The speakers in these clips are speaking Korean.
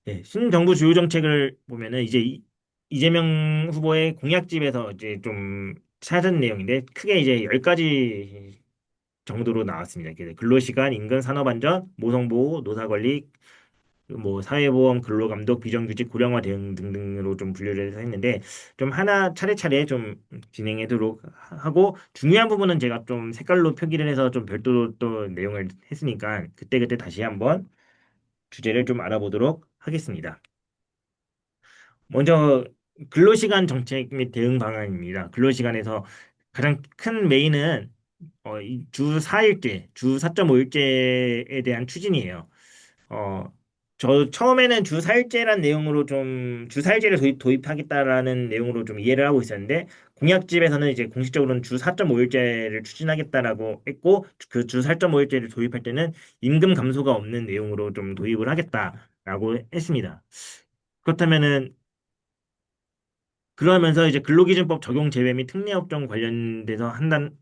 네, 신정부 주요 정책을 보면은 이제 이재명 후보의 공약집에서 이제 좀 찾은 내용인데 크게 이제 10가지 정도로 나왔습니다. 근로시간, 임금 산업안전, 모성보호, 노사관리, 뭐 사회보험, 근로감독, 비정규직 고령화 대응 등등으로 좀 분류를 해서 했는데 좀 하나 차례차례 좀 진행하도록 하고 중요한 부분은 제가 좀 색깔로 표기를 해서 좀 별도로 또 내용을 했으니까 그때그때 다시 한번 주제를 좀 알아보도록 하겠습니다. 먼저 근로시간 정책 및 대응 방안입니다. 근로시간에서 가장 큰 메인은 주 4일제, 주 4.5일제에 대한 추진이에요. 어, 저 처음에는 주 4일제란 내용으로 좀 주 4일제를 도입하겠다라는 내용으로 좀 이해를 하고 있었는데 공약집에서는 이제 공식적으로는 주 4.5일제를 추진하겠다라고 했고 그 주 4.5일제를 도입할 때는 임금 감소가 없는 내용으로 좀 도입을 하겠다라고 했습니다. 그렇다면은 그러면서 이제 근로기준법 적용 제외 및 특례업종 관련돼서 한단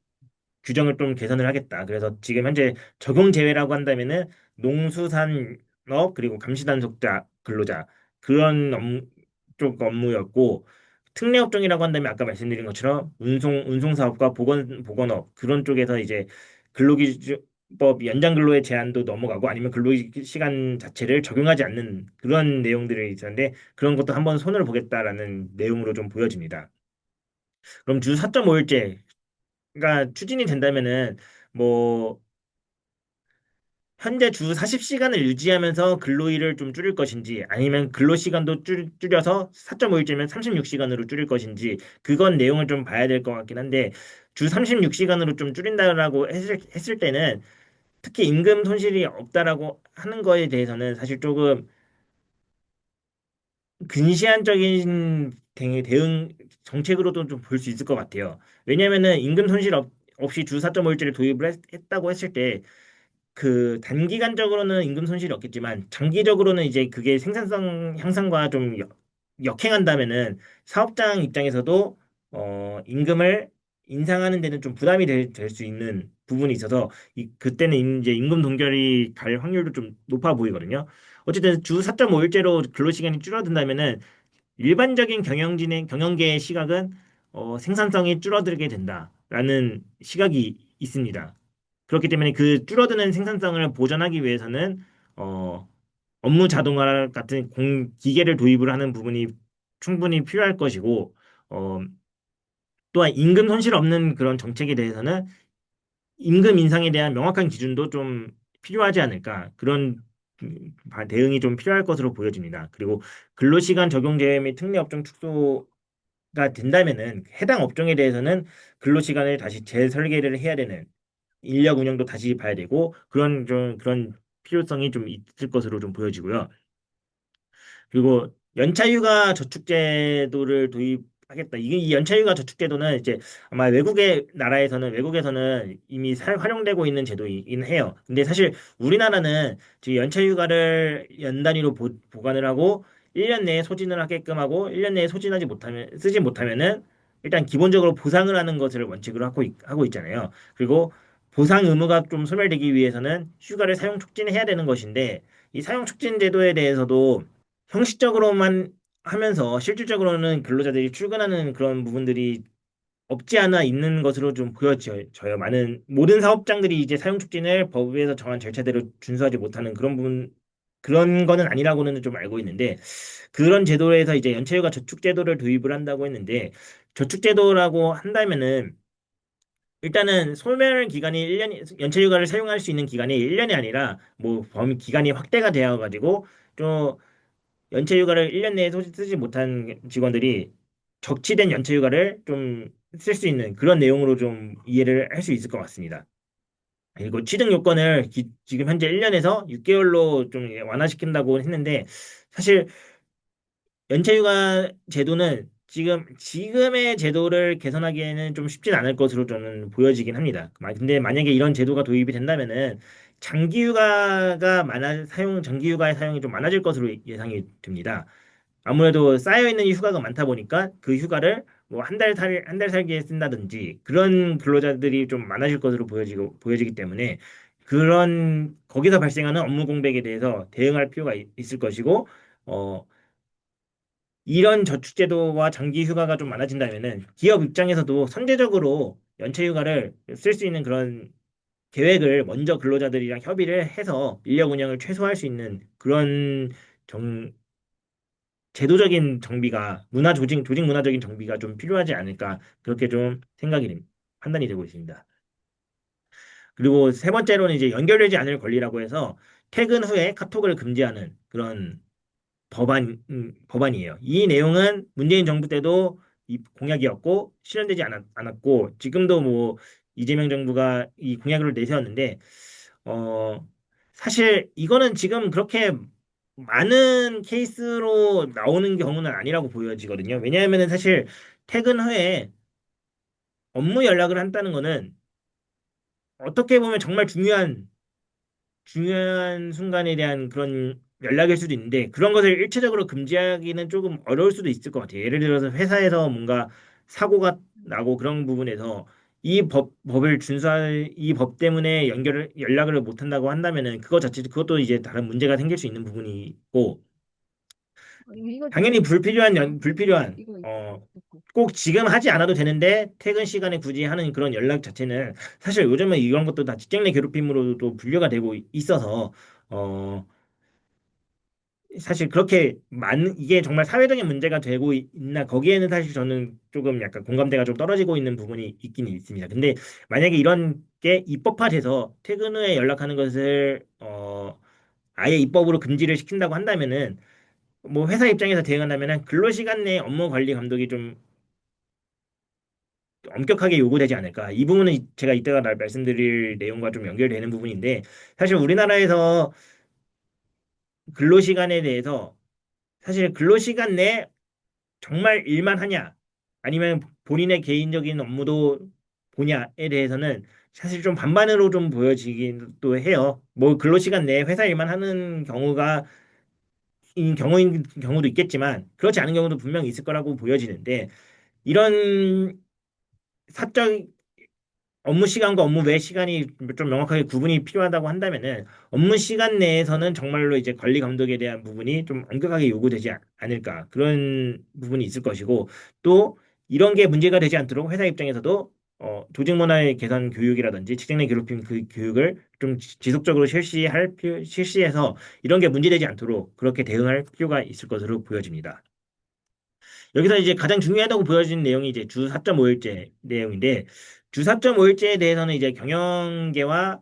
규정을 좀 개선을 하겠다. 그래서 지금 현재 적용 제외라고 한다면은 농수산업 그리고 감시단속자 근로자 그런 쪽 업무였고 특례 업종이라고 한다면 아까 말씀드린 것처럼 운송사업과 보건업 그런 쪽에서 이제 근로기준법 연장 근로의 제한도 넘어가고 아니면 근로시간 자체를 적용하지 않는 그런 내용들이 있었는데 그런 것도 한번 손을 보겠다라는 내용으로 좀 보여집니다. 그럼 주 4.5일제가 추진이 된다면은 뭐 현재 주 40시간을 유지하면서 근로일을 좀 줄일 것인지 아니면 근로시간도 줄여서 4.5일제면 36시간으로 줄일 것인지 그건 내용을 좀 봐야 될 것 같긴 한데 주 36시간으로 좀 줄인다라고 했을 때는 특히 임금 손실이 없다라고 하는 거에 대해서는 사실 조금 근시안적인 대응 정책으로도 좀 볼 수 있을 것 같아요. 왜냐면은 임금 손실 없이 주 4.5일제를 도입을 했다고 했을 때 그 단기간적으로는 임금 손실이 없겠지만 장기적으로는 이제 그게 생산성 향상과 좀 역행한다면은 사업장 입장에서도 임금을 인상하는 데는 좀 부담이 될 수 있는 부분이 있어서 그때는 이제 임금 동결이 갈 확률도 좀 높아 보이거든요. 어쨌든 주 4.5일제로 근로시간이 줄어든다면은 일반적인 경영계의 시각은 생산성이 줄어들게 된다라는 시각이 있습니다. 그렇기 때문에 그 줄어드는 생산성을 보전하기 위해서는 어, 업무 자동화 같은 기계를 도입을 하는 부분이 충분히 필요할 것이고 어, 또한 임금 손실 없는 그런 정책에 대해서는 임금 인상에 대한 명확한 기준도 좀 필요하지 않을까 그런 대응이 좀 필요할 것으로 보여집니다. 그리고 근로시간 적용 제외 및 특례 업종 축소가 된다면은 해당 업종에 대해서는 근로시간을 다시 재설계를 해야 되는 인력 운영도 다시 봐야 되고 그런 필요성이 좀 있을 것으로 좀 보여지고요. 그리고 연차휴가 저축제도를 도입하겠다. 이게 이 연차휴가 저축제도는 이제 아마 외국에서는 이미 활용되고 있는 제도이긴 해요. 근데 사실 우리나라는 지금 연차휴가를 연 단위로 보관을 하고 1년 내에 소진을 하게끔 하고 1년 내에 쓰지 못하면은 일단 기본적으로 보상을 하는 것을 원칙으로 하고 있잖아요. 그리고 보상 의무가 좀 소멸되기 위해서는 휴가를 사용 촉진해야 되는 것인데 이 사용 촉진 제도에 대해서도 형식적으로만 하면서 실질적으로는 근로자들이 출근하는 그런 부분들이 없지 않아 있는 것으로 좀 보여져요. 많은 모든 사업장들이 이제 사용 촉진을 법에서 정한 절차대로 준수하지 못하는 그런 부분 그런 거는 아니라고는 좀 알고 있는데 그런 제도에서 이제 연체휴가 저축제도를 도입을 한다고 했는데 저축제도라고 한다면은 일단은 소멸 기간이 1년 연체휴가를 사용할 수 있는 기간이 1년이 아니라 뭐 범위 기간이 확대가 되어 가지고 좀 연체휴가를 1년 내에 쓰지 못한 직원들이 적치된 연체휴가를 좀 쓸 수 있는 그런 내용으로 좀 이해를 할 수 있을 것 같습니다. 그리고 취득 요건을 지금 현재 1년에서 6개월로 좀 완화시킨다고 했는데 사실 연체휴가 제도는 지금의 제도를 개선하기에는 좀 쉽진 않을 것으로 저는 보여지긴 합니다. 근데 만약에 이런 제도가 도입이 된다면은 장기휴가의 사용이 좀 많아질 것으로 예상이 됩니다. 아무래도 쌓여있는 휴가가 많다 보니까 그 휴가를 뭐 한 달 살기에 쓴다든지 그런 근로자들이 좀 많아질 것으로 보여지기 때문에 거기서 발생하는 업무 공백에 대해서 대응할 필요가 있을 것이고, 어, 이런 저축제도와 장기 휴가가 좀 많아진다면은 기업 입장에서도 선제적으로 연체 휴가를 쓸 수 있는 그런 계획을 먼저 근로자들이랑 협의를 해서 인력 운영을 최소화할 수 있는 그런 정, 제도적인 정비가 조직 문화적인 정비가 좀 필요하지 않을까 그렇게 좀 판단이 되고 있습니다. 그리고 세 번째로는 이제 연결되지 않을 권리라고 해서 퇴근 후에 카톡을 금지하는 그런 법안이에요. 이 내용은 문재인 정부 때도 이 공약이었고 실현되지 않았고 지금도 뭐 이재명 정부가 이 공약을 내세웠는데 어 사실 이거는 지금 그렇게 많은 케이스로 나오는 경우는 아니라고 보여지거든요. 왜냐하면은 사실 퇴근 후에 업무 연락을 한다는 거는 어떻게 보면 정말 중요한 순간에 대한 그런 연락일 수도 있는데 그런 것을 일체적으로 금지하기는 조금 어려울 수도 있을 것 같아요. 예를 들어서 회사에서 뭔가 사고가 나고 그런 부분에서 법을 준수할 이 법 때문에 연락을 못 한다고 한다면은 그것도 이제 다른 문제가 생길 수 있는 부분이 있고 이거 당연히 좀 불필요한 있고. 꼭 지금 하지 않아도 되는데 퇴근 시간에 굳이 하는 그런 연락 자체는 사실 요즘은 이런 것도 다 직장 내 괴롭힘으로도 분류가 되고 있어서 어 사실 그렇게 많은 이게 정말 사회적인 문제가 되고 있나 거기에는 사실 저는 조금 약간 공감대가 좀 떨어지고 있는 부분이 있긴 있습니다. 근데 만약에 이런 게 입법화돼서 퇴근 후에 연락하는 것을 아예 입법으로 금지를 시킨다고 한다면은 뭐 회사 입장에서 대응한다면은 근로시간 내 업무 관리 감독이 좀 엄격하게 요구되지 않을까. 이 부분은 제가 이따가 말씀드릴 내용과 좀 연결되는 부분인데 사실 우리나라에서 근로시간에 대해서 사실 근로시간 내 정말 일만 하냐 아니면 본인의 개인적인 업무도 보냐에 대해서는 사실 좀 반반으로 좀 보여지긴 또 해요. 뭐 근로시간 내에 회사 일만 하는 경우인 경우도 있겠지만 그렇지 않은 경우도 분명히 있을 거라고 보여지는데 이런 사적 업무 시간과 업무 외 시간이 좀 명확하게 구분이 필요하다고 한다면은 업무 시간 내에서는 정말로 이제 관리 감독에 대한 부분이 좀 엄격하게 요구되지 않을까 그런 부분이 있을 것이고 또 이런 게 문제가 되지 않도록 회사 입장에서도 조직 문화의 개선 교육이라든지 직장 내 괴롭힘 그 교육을 좀 지속적으로 실시해서 이런 게 문제되지 않도록 그렇게 대응할 필요가 있을 것으로 보여집니다. 여기서 이제 가장 중요하다고 보여지는 내용이 이제 주 4.5일제 내용인데 주 4.5일제에 대해서는 이제 경영계와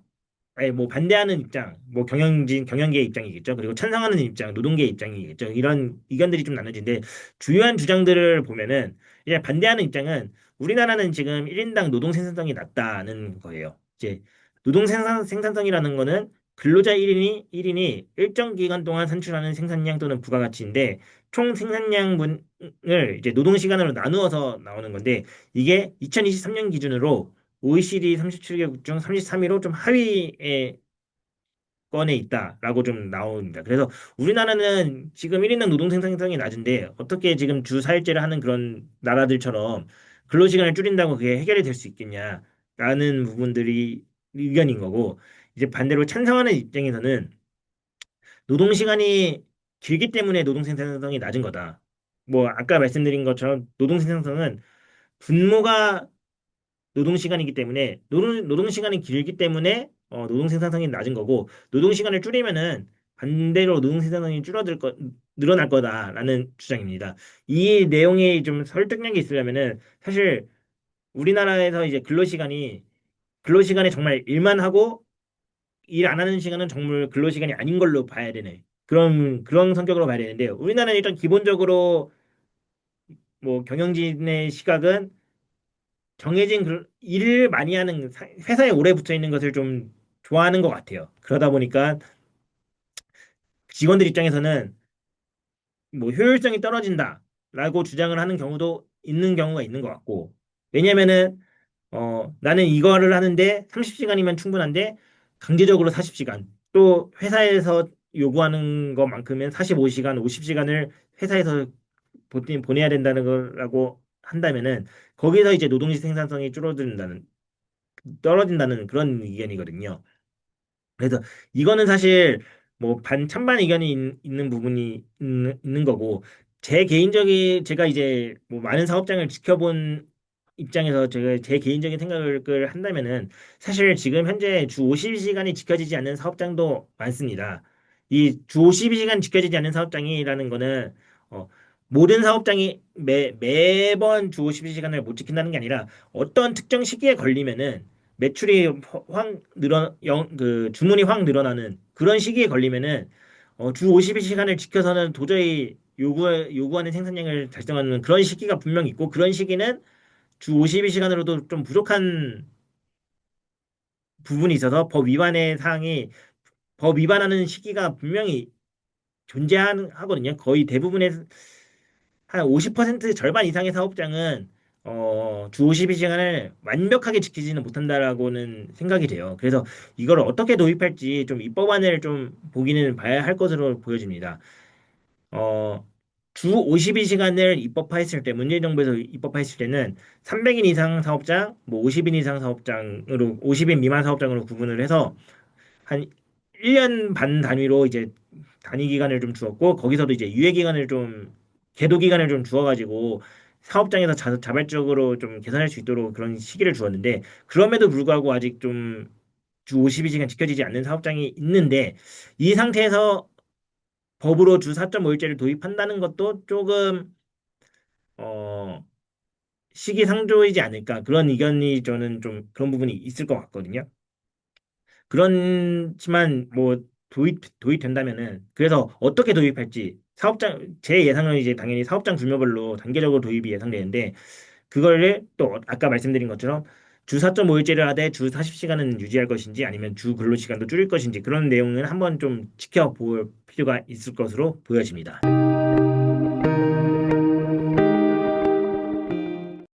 아니 뭐 반대하는 입장, 뭐 경영계의 입장이겠죠. 그리고 찬성하는 입장, 노동계의 입장이겠죠. 이런 의견들이 좀 나눠지는데 주요한 주장들을 보면은 이제 반대하는 입장은 우리나라는 지금 1인당 노동 생산성이 낮다는 거예요. 이제 생산성이라는 거는 근로자 1인이 일정 기간 동안 산출하는 생산량 또는 부가가치인데 총 생산량분을 이제 노동 시간으로 나누어서 나오는 건데 이게 2023년 기준으로 OECD 37개국 중 33위로 좀 하위에 건에 있다라고 좀 나옵니다. 그래서 우리나라는 지금 1인당 노동 생산성이 낮은데 어떻게 지금 주 4일제를 하는 그런 나라들처럼 근로시간을 줄인다고 그게 해결이 될 수 있겠냐라는 부분들이 의견인 거고 이제 반대로 찬성하는 입장에서는 노동 시간이 길기 때문에 노동 생산성이 낮은 거다. 뭐 아까 말씀드린 것처럼 노동 생산성은 분모가 노동 시간이기 때문에 노동 시간이 길기 때문에 노동 생산성이 낮은 거고 노동 시간을 줄이면은 반대로 노동 생산성이 늘어날 거다라는 주장입니다. 이 내용이 좀 설득력이 있으려면은 사실 우리나라에서 이제 근로 시간에 정말 일만 하고 일 안 하는 시간은 정말 근로 시간이 아닌 걸로 봐야 되네. 그런 성격으로 봐야 되는데 우리나라는 일단 기본적으로 뭐 경영진의 시각은 일을 많이 하는 회사에 오래 붙어 있는 것을 좀 좋아하는 것 같아요. 그러다 보니까 직원들 입장에서는 뭐 효율성이 떨어진다라고 주장을 하는 경우도 있는 경우가 있는 것 같고 왜냐면은 나는 이거를 하는데 30시간이면 충분한데 강제적으로 40시간 또 회사에서 요구하는 것만큼은 45시간, 50시간을 회사에서 보내야 된다는 거라고 한다면은 거기서 이제 노동시 생산성이 떨어진다는 그런 의견이거든요. 그래서 이거는 사실 뭐 반찬반 의견이 있는 부분이 있는 거고 제 개인적인 제가 이제 뭐 많은 사업장을 지켜본 입장에서 제가 제 개인적인 생각을 한다면은 사실 지금 현재 주 52시간이 지켜지지 않는 사업장도 많습니다. 이 주 52시간 지켜지지 않는 사업장이라는 거는 어 모든 사업장이 매번 주 52시간을 못 지킨다는 게 아니라 어떤 특정 시기에 걸리면은 매출이 그 주문이 확 늘어나는 그런 시기에 걸리면은 주 52시간을 지켜서는 도저히 요구하는 생산량을 달성하는 그런 시기가 분명히 있고 그런 시기는 주 52시간으로도 좀 부족한 부분이 있어서 법 위반하는 시기가 분명히 존재하거든요. 거의 대부분의 한 50% 절반 이상의 사업장은 주 52시간을 완벽하게 지키지는 못한다라고는 생각이 돼요. 그래서 이걸 어떻게 도입할지 좀 입법안을 좀 보기는 봐야 할 것으로 보여집니다. 어, 주 52시간을 입법화했을 때, 문재인 정부에서 입법화했을 때는 300인 이상 사업장, 뭐 50인 이상 사업장으로, 50인 미만 사업장으로 구분을 해서 한 1년 반 단위로 이제 단위 기간을 좀 주었고 거기서도 이제 유예 기간을 좀 계도 기간을 좀 주어가지고 사업장에서 자발적으로 좀 개선할 수 있도록 그런 시기를 주었는데 그럼에도 불구하고 아직 좀 주 52시간 지켜지지 않는 사업장이 있는데 이 상태에서 법으로 주 4.5일제를 도입한다는 것도 조금 어 시기상조이지 않을까 그런 의견이 저는 좀 그런 부분이 있을 것 같거든요. 그렇지만 뭐 도입된다면은 그래서 어떻게 도입할지 사업장 제 예상은 이제 당연히 사업장 규모별로 단계적으로 도입이 예상되는데 그거를 또 아까 말씀드린 것처럼 주 4.5일제를 하되 주 40시간은 유지할 것인지 아니면 주 근로시간도 줄일 것인지 그런 내용은 한번 좀 지켜볼 필요가 있을 것으로 보여집니다.